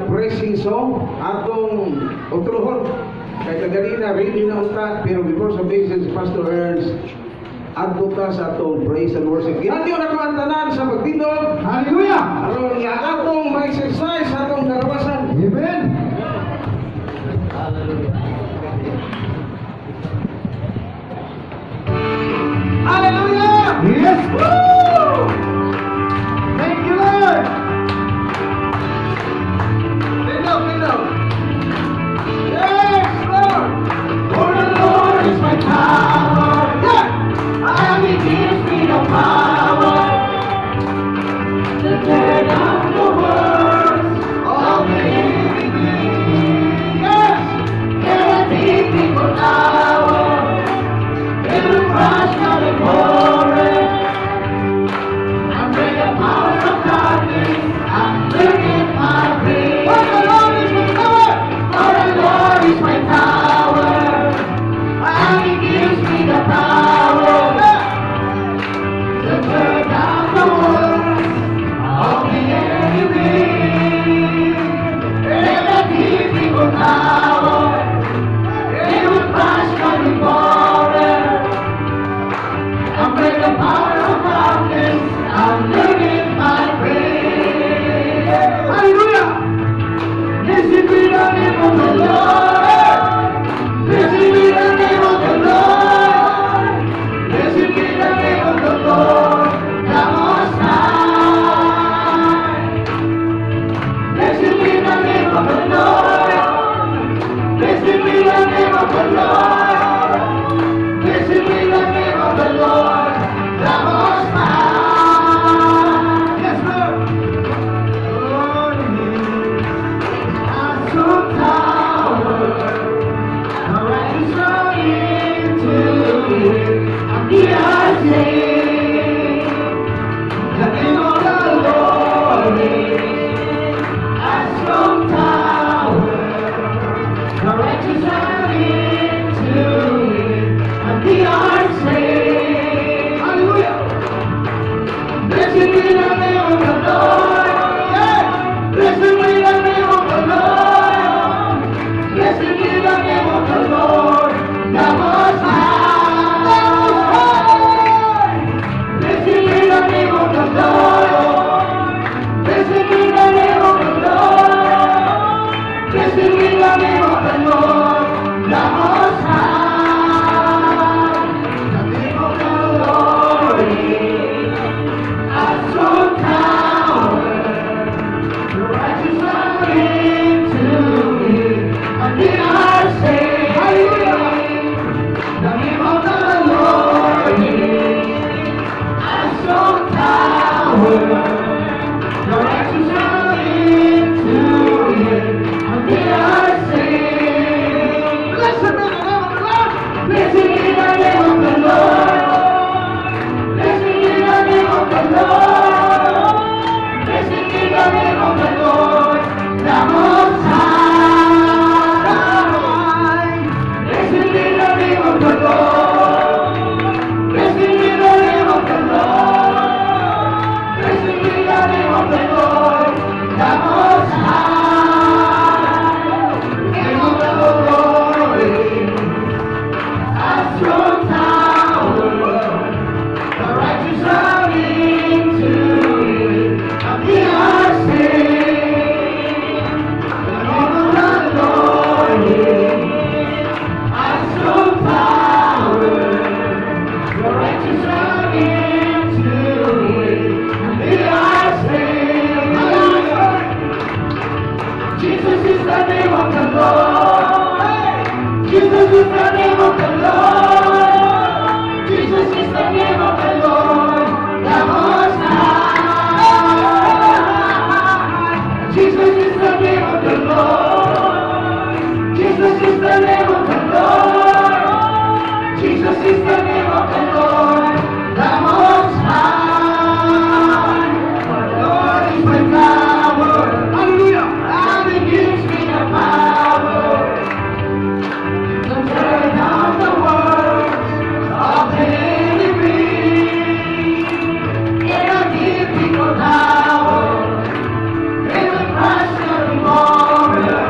Praising song atong utruhon kay kaganina ready na unta pero before sa message Pastor Ernst adto ta sa atong praise and worship ginadyo na ko ang tanan sa pagtindog hallelujah aron nga atong ma-exercise atong karawasan amen hallelujah yes woo thank you Lord. Yes, Lord. For the Lord is my power. Yeah. And He gives me the power to tear down the words of the enemy. Yes. There are deep people power. It will crush down the glory. And bring the power of darkness. And bring it my way. Is my power, and He gives me the power to turn down the walls of the enemy. And the deep evil power, it will crush my devourer, and break the power of darkness, and live in my praise. Hallelujah! Blessed be the name of the Lord. Blessed be the name of the Lord. Blessed be the name of the Lord, the Most High. Blessed be the name of the Lord. Blessed be the name of the Lord. Blessed be the name of the Lord, the Most High. Yes, Lord. Lord, I'm so tired. The earth sing, the name of the Lord is a strong tower. The righteous run into it, and the earth sing. Hallelujah! Blessed be the name of the Lord. Yeah. Blessed be the name of the Lord. Blessed be the name of the Lord, the Most High. Sometimes Lord. Jesus is the name of the Lord. Jesus is the name of the Lord. The Most High. Jesus is the name of the Lord. Jesus is the name of the Lord. Jesus is the name of the Lord. The Most High. The Lord is my power. Hallelujah. And He gives me the power to tear down the works of the enemy. It'll give people power. It will crush the revolver.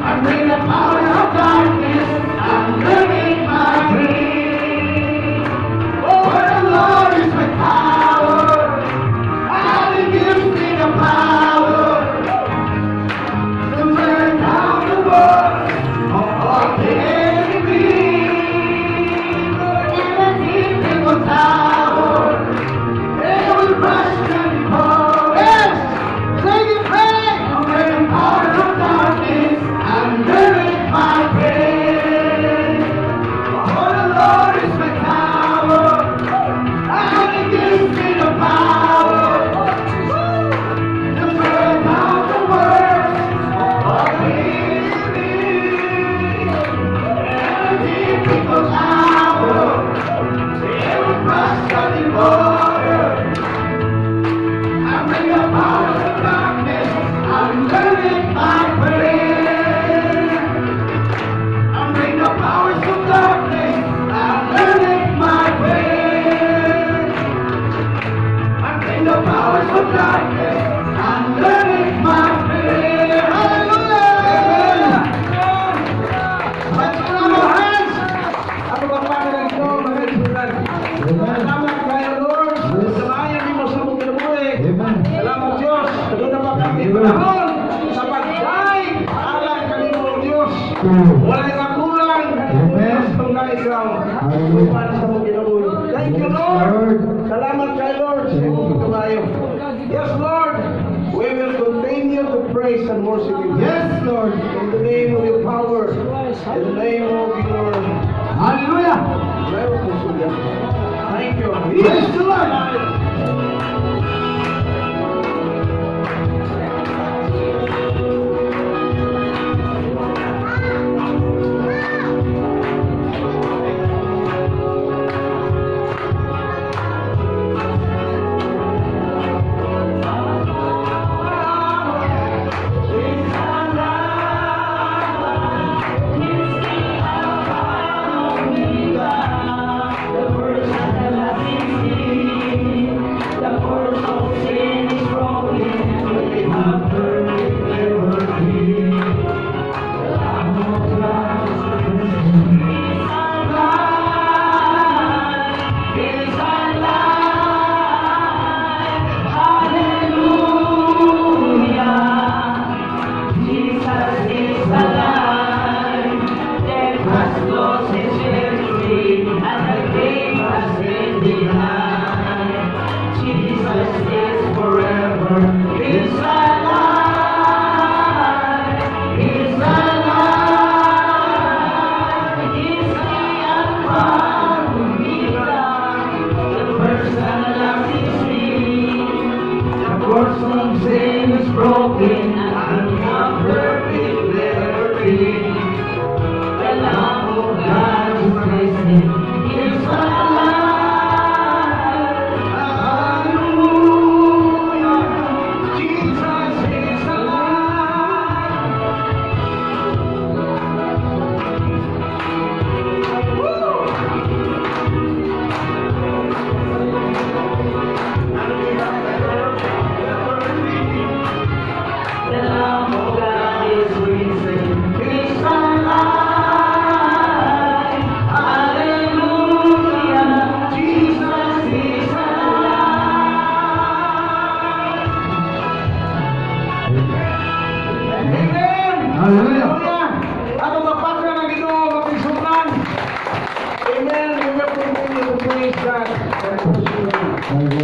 I bring the power of darkness. I'm living my dream. Oh, the Lord is my power. And He gives me the power to tear down the works of the enemy. It'll give people power. It will crush the revolver. Yes! Sing it, pray! I'm living power of darkness. I'm living my praise. Oh, the Lord is my power. And He gives me the power to tear down the works of the enemy. And give people power. It will crush the revolver. I bring the power of darkness. I'm living my praise. I bring the powers of darkness. I'm living my praise. I bring the powers of darkness. I'm living my praise. Hallelujah! Let's clap our hands. Ako ba pa ganito, mga isulan? Salamat kayo, Lord. Salayan mo sa mong kinabuhi. Salamat, Diyos. Doon na ba kami panahon sa pagkain? Alam kanino, Diyos. Walang kakulang. Basta na ikaw. Para sa mong kinabuhi. Thank you, Lord. Salamat kayo, Lord. Sa mong kabayo. Yes, Lord. We will continue to praise and worship you. Yes, Lord. In the name of your power. In the name of your Hallelujah. Thank you. Praise the Lord.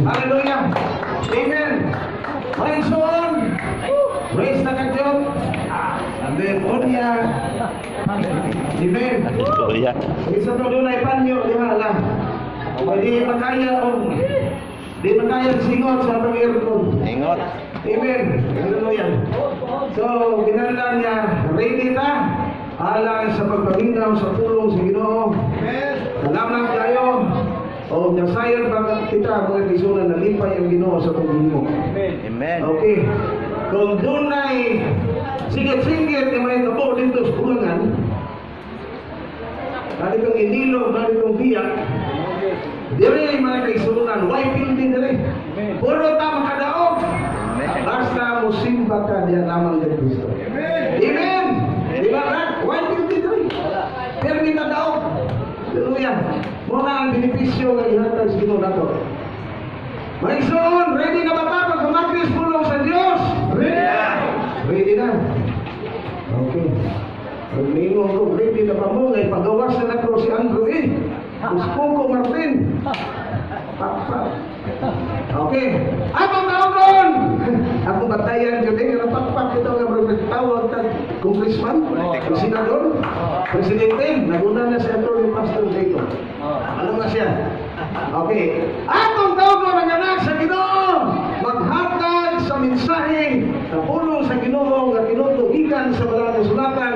Hallelujah. Amen. Praise the Lord. Praise the Lord. Amen. Onya. Amen. Istorya. Isa to doon ay panyo, di ba lang? Di makaya o di makaya singot sa atong aircon. Ingot. Amen. Hallelujah. So, kinahanglan niya, ready ta? Alang sa pagpaminaw sa tulong sa Ginoo. Salamat kayo. O nasayan pa kita mga kisunan na lipay ang Ginoo sa pagdimo. Amen. Okay. Kung doon ay sigit-sigit na may tabo dito sa kulangan, dali kong inilog, dali kong biyak, dire ay mga kaisunan, why building dire? Puro ta makadaog. Basta mo simba ka diyan lamang ng Kristo. Amen! Di ba ka? Why building dire? Pero di makadaog. Hallelujah. Muna ang benepisyo ng ihatag sa Ginoo nato. Mga isuon, ready na ba ta pag kumakris pulong sa Diyos? Ready na. Okay. Paglingon ko, ready na pa mo, ngay pagawas na nato si Andrew eh. Gusto ko Martin. Pakpak. Okay. Abang taon! Ako batayan yun eh, nga pakpak ito nga tawag tag congressman, senador, presidente, naguna na si Atty. Pastor Jacob. Ano na siya? Okay. Atong taon ko ng anak sa Ginoo, maghatag sa mensahe sa pulong sa Ginoo nga tinutugikan sa Banal na Sulatan.